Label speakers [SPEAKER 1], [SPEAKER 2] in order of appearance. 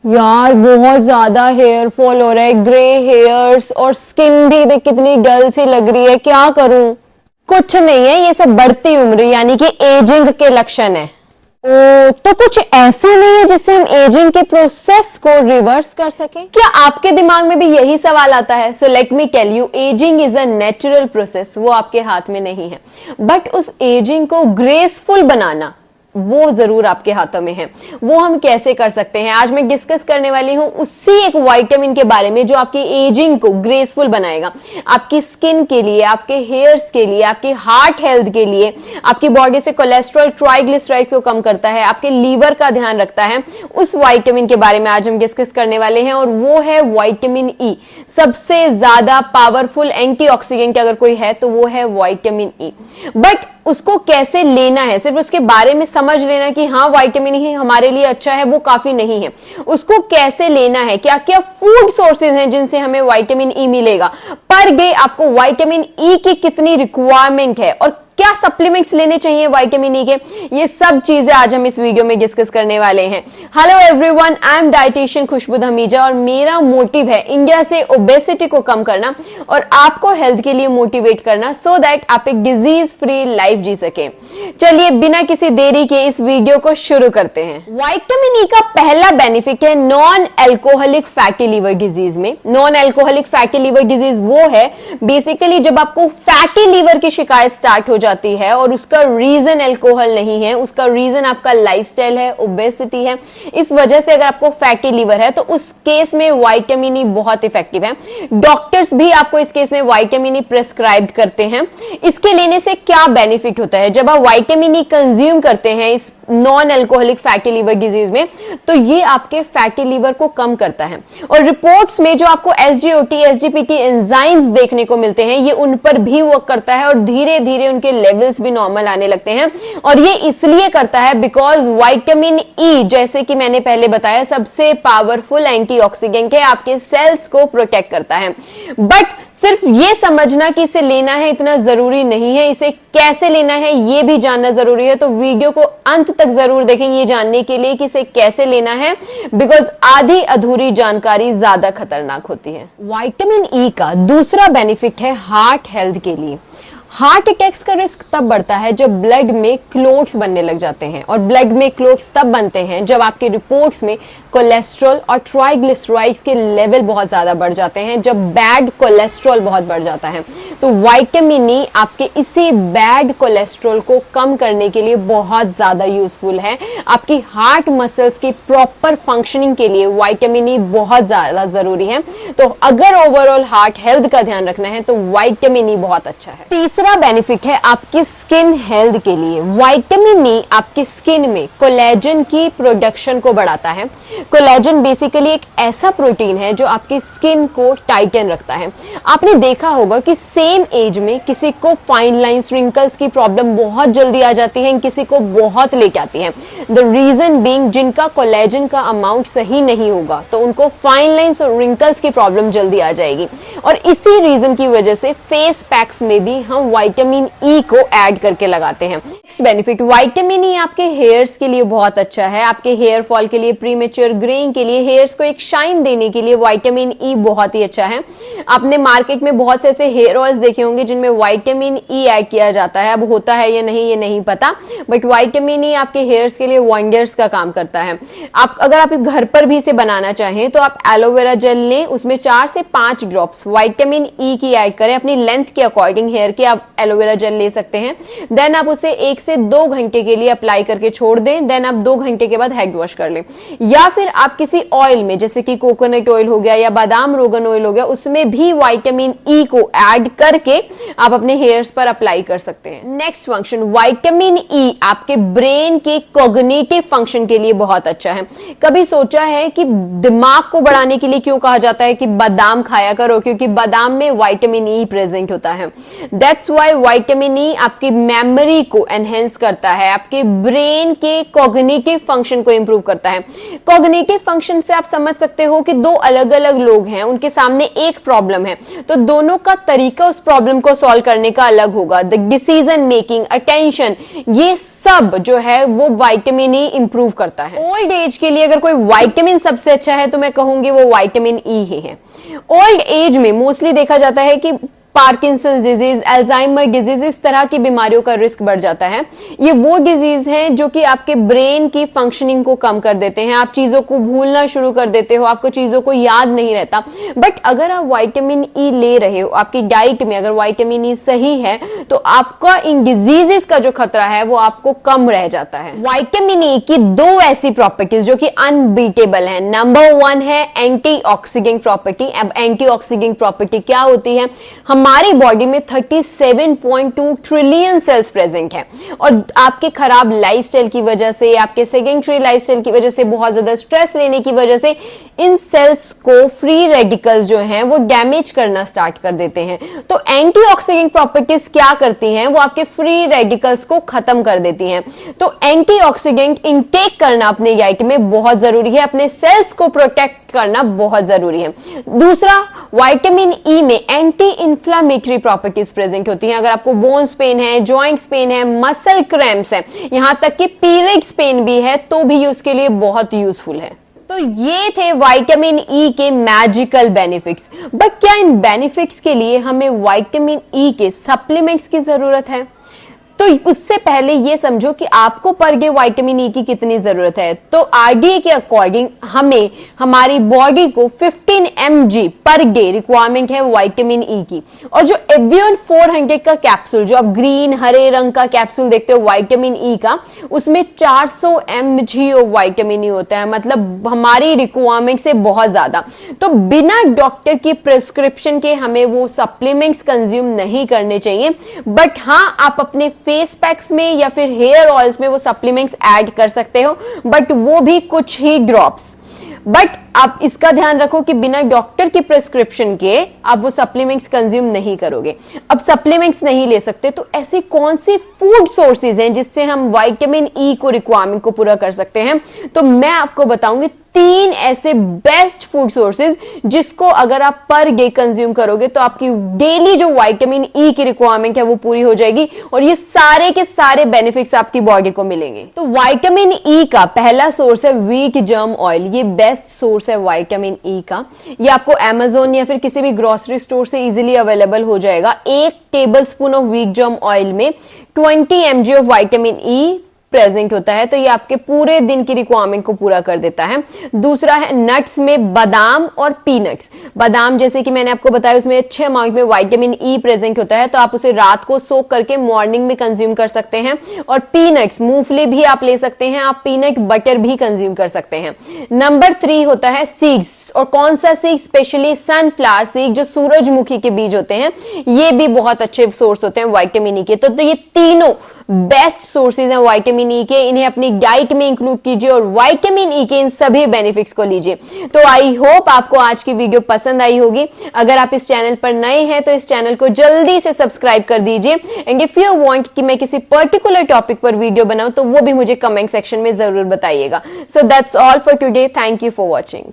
[SPEAKER 1] यार बहुत ज्यादा हेयर फॉल हो रहा है, ग्रे हेयर्स, और स्किन भी देख कितनी डल सी लग रही है। क्या करूं? कुछ नहीं है, ये सब बढ़ती उम्र यानी कि एजिंग के लक्षण है। ओ, तो कुछ ऐसा नहीं है जिससे हम एजिंग के प्रोसेस को रिवर्स कर सकें? क्या आपके दिमाग में भी यही सवाल आता है? So let me tell you, ageing is a natural process, वो आपके हाथ में नहीं है। बट उस एजिंग को ग्रेसफुल बनाना वो जरूर आपके हाथों में है। वो हम कैसे कर सकते हैं, आज मैं डिस्कस करने वाली हूं उसी एक विटामिन के बारे में जो आपकी एजिंग को ग्रेसफुल बनाएगा, आपकी स्किन के लिए, आपके हेयर्स के लिए, आपकी हार्ट हेल्थ के लिए, आपकी बॉडी से कोलेस्ट्रॉल ट्राइग्लिसराइड्स को कम करता है, आपके लीवर का ध्यान रखता है। उस विटामिन के बारे में आज हम डिस्कस करने वाले हैं, और वो है विटामिन ई। सबसे ज्यादा पावरफुल एंटीऑक्सीडेंट अगर कोई है तो वो है विटामिन ई। बट उसको कैसे लेना है, सिर्फ उसके बारे में समझ लेना कि हाँ विटामिन ई हमारे लिए अच्छा है, वो काफी नहीं है। उसको कैसे लेना है, क्या क्या फूड सोर्सेज हैं जिनसे हमें विटामिन ई मिलेगा, पर डे आपको विटामिन ई की कितनी रिक्वायरमेंट है, और क्या सप्लीमेंट्स लेने चाहिए विटामिन ई के, ये सब चीजें आज हम इस वीडियो में डिस्कस करने वाले हैं। Hello everyone, I am dietician Khushbu Dhamija, और मेरा मोटिव है इंडिया से ओबेसिटी को कम करना और आपको हेल्थ के लिए मोटिवेट करना, सो दैट आप एक डिजीज फ्री लाइफ जी सके। चलिए बिना किसी देरी के इस वीडियो को शुरू करते हैं। विटामिन ई का पहला बेनिफिट है non alcoholic fatty liver disease में। Non alcoholic fatty liver disease वो है बेसिकली जब आपको फैटी लिवर की शिकायत स्टार्ट हो जाती है और उसका रीजन अल्कोहल नहीं है, उसका रीजन आपका लाइफस्टाइल है, ओबेसिटी है। इस वजह से अगर आपको फैटी लिवर है तो उस केस में विटामिन ई बहुत इफेक्टिव है। डॉक्टर्स भी आपको इस केस में विटामिन ई प्रेस्क्राइब करते हैं। इसके लेने से क्या बेनिफिट होता है, जब आप विटामिन ई कंज्यूम करते हैं इस non alcoholic fatty liver disease में, तो ये आपके फैटी लिवर को कम करता है। और रिपोर्ट्स में जो आपको एसजीओटी, एसजीपीटी एंजाइम्स देखने को मिलते हैं, ये उन पर भी वर्क करता है और धीरे धीरे उनके लेवल्स भी नॉर्मल आने लगते हैं। और ये इसलिए करता है बिकॉज विटामिन ई, जैसे कि मैंने पहले बताया, सबसे पावरफुल एंटीऑक्सीडेंट है, आपके सेल्स को प्रोटेक्ट करता है। बट सिर्फ ये समझना कि इसे लेना है इतना जरूरी नहीं है, इसे कैसे लेना है ये भी जानना जरूरी है। तो वीडियो को अंत तक जरूर देखेंगे ये जानने के लिए कि इसे कैसे लेना है, बिकॉज आधी अधूरी जानकारी ज्यादा खतरनाक होती है। विटामिन ई का दूसरा बेनिफिट है हार्ट हेल्थ के लिए। हार्ट अटैक्स का रिस्क तब बढ़ता है जब ब्लड में क्लोट्स बनने लग जाते हैं, और ब्लड में क्लोट्स तब बनते हैं जब आपके रिपोर्ट्स में कोलेस्ट्रॉल और ट्राइग्लिसराइड्स के लेवल बहुत ज्यादा बढ़ जाते हैं, जब बैड कोलेस्ट्रॉल बहुत बढ़ जाता है। तो विटामिन ई आपके इसी बैड कोलेस्ट्रॉल को कम करने के लिए बहुत ज्यादा यूजफुल है। आपकी हार्ट मसल्स की प्रॉपर फंक्शनिंग के लिए विटामिन ई बहुत ज्यादा जरूरी है। तो अगर ओवरऑल हार्ट हेल्थ का ध्यान रखना है तो विटामिन ई बहुत अच्छा है। तीसरा बेनिफिट है आपकी स्किन हेल्थ के लिए। विटामिन ई आपकी स्किन में कोलेजन की प्रोडक्शन को बढ़ाता है। कोलेजन बेसिकली एक ऐसा प्रोटीन है जो आपकी स्किन को टाइटन रखता है। आपने देखा होगा कि सेम एज में किसी को फाइन लाइंस, रिंकल्स की प्रॉब्लम बहुत जल्दी आ जाती है, किसी को बहुत लेट आती है। द रीजन बीइंग, जिनका कोलेजन का अमाउंट सही नहीं होगा तो उनको फाइन लाइंस और रिंकल्स की प्रॉब्लम जल्दी आ जाएगी। और इसी रीजन की वजह से फेस पैक्स में भी हम विटामिन ई को ऐड करके लगाते हैं। नेक्स्ट बेनिफिट, विटामिन ई आपके हेयर्स के लिए बहुत अच्छा है। आपके हेयर फॉल के लिए, प्रीमेच्योर ग्रेइंग के लिए, हेयर्स को एक शाइन देने के लिए विटामिन ई बहुत ही अच्छा है। आपने मार्केट में बहुत से ऐसे हेयर ऑयल्स देखे होंगे जिनमें विटामिन ई ऐड किया जाता है। अब होता है या नहीं ये नहीं पता, बट विटामिन ई आपके हेयर्स के लिए वंडर्स का काम करता है। अगर आप घर पर भी इसे बनाना चाहें तो आप एलोवेरा जेल लें, उसमें 4 से 5 ड्रॉप्स विटामिन ई की ऐड करें। अपनी लेंथ के अकॉर्डिंग हेयर के आप एलोवेरा जेल ले सकते हैं। देन आप उसे 1 से 2 घंटे के लिए अप्लाई करके छोड़ दें। देन आप 2 घंटे के बाद हेड वॉश कर लें। या फिर आप किसी ऑयल में, जैसे कि कोकोनट ऑयल हो गया या बादाम रोगन ऑयल हो गया, उसमें भी विटामिन ई को ऐड करके आप अपने हेयर्स पर अप्लाई कर सकते हैं। नेक्स्ट फंक्शन, विटामिन ई आपके ब्रेन के कॉग्निटिव फंक्शन के लिए बहुत अच्छा है। कभी सोचा है कि दिमाग को बढ़ाने के लिए क्यों कहा जाता है कि बादाम खाया करो? क्योंकि बादाम में विटामिन ई प्रेजेंट होता है। That's that's why vitamin E आपकी मेमोरी को एनहेंस करता है, आपके ब्रेन के कॉग्निटिव फंक्शन को इंप्रूव करता है। कॉग्निटिव फंक्शन से आप समझ सकते हो कि दो अलग अलग लोग हैं, उनके सामने एक प्रॉब्लम है, तो दोनों का तरीका उस प्रॉब्लम को सॉल्व करने का अलग होगा। द डिसीजन मेकिंग, अटेंशन, ये सब जो है वो विटामिन ई इंप्रूव करता है। ओल्ड एज के लिए अगर कोई विटामिन सबसे अच्छा है तो मैं कहूंगी वो विटामिन ई ही है। ओल्ड एज में मोस्टली देखा जाता है कि पार्किंसंस डिजीज, अल्जाइमर डिजीज, इस तरह की बीमारियों का रिस्क बढ़ जाता है। ये वो डिजीज हैं जो कि आपके ब्रेन की फंक्शनिंग को कम कर देते हैं, आप चीजों को भूलना शुरू कर देते हो, आपको चीजों को याद नहीं रहता। बट अगर आप विटामिन ई ले रहे हो, आपकी डाइट में अगर विटामिन ई सही है तो आपका इन डिजीजेस का जो खतरा है वो आपको कम रह जाता है। विटामिन ई की दो ऐसी प्रॉपर्टीज जो कि अनबीटेबल है। नंबर 1 है एंटीऑक्सीडेंट प्रॉपर्टी। अब एंटीऑक्सीडेंट प्रॉपर्टी क्या होती है? हमारी बॉडी में 37.2 ट्रिलियन सेल्स प्रेजेंट है और आपके खराब लाइफस्टाइल की वजह से, आपके सेडेंटरी लाइफस्टाइल की वजह से, बहुत ज्यादा स्ट्रेस लेने की वजह से इन सेल्स को फ्री रेडिकल्स जो हैं वो डैमेज करना स्टार्ट कर देते हैं। तो एंटीऑक्सीडेंट प्रॉपर्टीज क्या करती हैं? वो आपके फ्री रेडिकल्स को खत्म कर देती हैं। तो एंटीऑक्सीडेंट इनटेक करना अपने डाइट में बहुत जरूरी है, अपने सेल्स को प्रोटेक्ट करना बहुत जरूरी है। दूसरा, विटामिन ई में एंटी इन्फ्लामेटरी प्रॉपर्टीज प्रेजेंट होती हैं। अगर आपको बोन्स पेन है, जॉइंट्स पेन है, मसल क्रैम्प्स है, यहां तक कि पीरियड्स पेन भी है तो भी उसके लिए बहुत यूजफुल है। तो ये थे विटामिन ई के मैजिकल बेनिफिट्स। बट क्या इन बेनिफिट्स के लिए हमें विटामिन ई के सप्लीमेंट्स की जरूरत है? तो उससे पहले ये समझो कि आपको पर डे विटामिन ई की कितनी जरूरत है। तो आरडीए के अकॉर्डिंग हमें हमारी बॉडी को 15 mg पर डे रिक्वायरमेंट है विटामिन ई की। और जो एवियन 400 का कैप्सूल, जो आप ग्रीन हरे रंग का कैप्सूल देखते हो विटामिन ई का, उसमें 400 mg ऑफ विटामिन ई होता है, मतलब हमारी रिक्वायरमेंट से बहुत ज्यादा। तो बिना डॉक्टर की प्रिस्क्रिप्शन के हमें वो सप्लीमेंट्स कंज्यूम नहीं करने चाहिए। बट हाँ, आप अपने फेस पैक्स में या फिर हेयर ऑयल्स में वो सप्लीमेंट्स ऐड कर सकते हो, बट वो भी कुछ ही ड्रॉप्स। बट आप इसका ध्यान रखो कि बिना डॉक्टर की प्रिस्क्रिप्शन के आप वो सप्लीमेंट्स कंज्यूम नहीं करोगे। अब सप्लीमेंट्स नहीं ले सकते तो ऐसी कौन सी फूड सोर्सेज हैं जिससे हम विटामिन ई को रिक्वायरमेंट को पूरा कर सकते हैं? तो मैं आपको बताऊंगी 3 ऐसे बेस्ट फूड सोर्सेज जिसको अगर आप पर डे कंज्यूम करोगे तो आपकी डेली जो विटामिन ई की रिक्वायरमेंट है वो पूरी हो जाएगी और ये सारे के सारे बेनिफिट्स आपकी बॉडी को मिलेंगे। तो विटामिन ई का पहला सोर्स है व्हीट जर्म ऑयल। ये बेस्ट सोर्स है विटामिन ई का। ये आपको Amazon या फिर किसी भी ग्रोसरी स्टोर से इजीली अवेलेबल हो जाएगा। 1 tablespoon of wheat germ oil में 20 mg of vitamin E present होता है, तो ये आपके पूरे दिन की रिक्वायरमेंट को पूरा कर देता है। दूसरा है नट्स में बादाम और पीनट्स। बादाम जैसे कि मैंने आपको बताया उसमें अच्छे अमाउंट में विटामिन ई प्रेजेंट होता है, तो आप उसे रात को सोक करके मॉर्निंग में कंज्यूम कर सकते हैं। और पीनट्स, मूंगफली भी आप ले सकते हैं, आप पीनट बटर भी कंज्यूम कर सकते हैं। नंबर 3 होता है सीड्स। और कौन सा सीड? स्पेशली सनफ्लावर सीड, जो सूरजमुखी के बीज होते हैं, ये भी बहुत अच्छे सोर्स होते हैं विटामिन ई के। तो ये तीनों बेस्ट सोर्सेज हैं विटामिन ई के। इन्हें अपनी डाइट में इंक्लूड कीजिए और विटामिन ई के इन सभी बेनिफिट्स को लीजिए। तो आई होप आपको आज की वीडियो पसंद आई होगी। अगर आप इस चैनल पर नए हैं तो इस चैनल को जल्दी से सब्सक्राइब कर दीजिए। एंड इफ यू वांट कि मैं किसी पर्टिकुलर टॉपिक पर वीडियो बनाऊं तो वो भी मुझे कमेंट सेक्शन में जरूर बताइएगा। So that's all for today. Thank you for watching.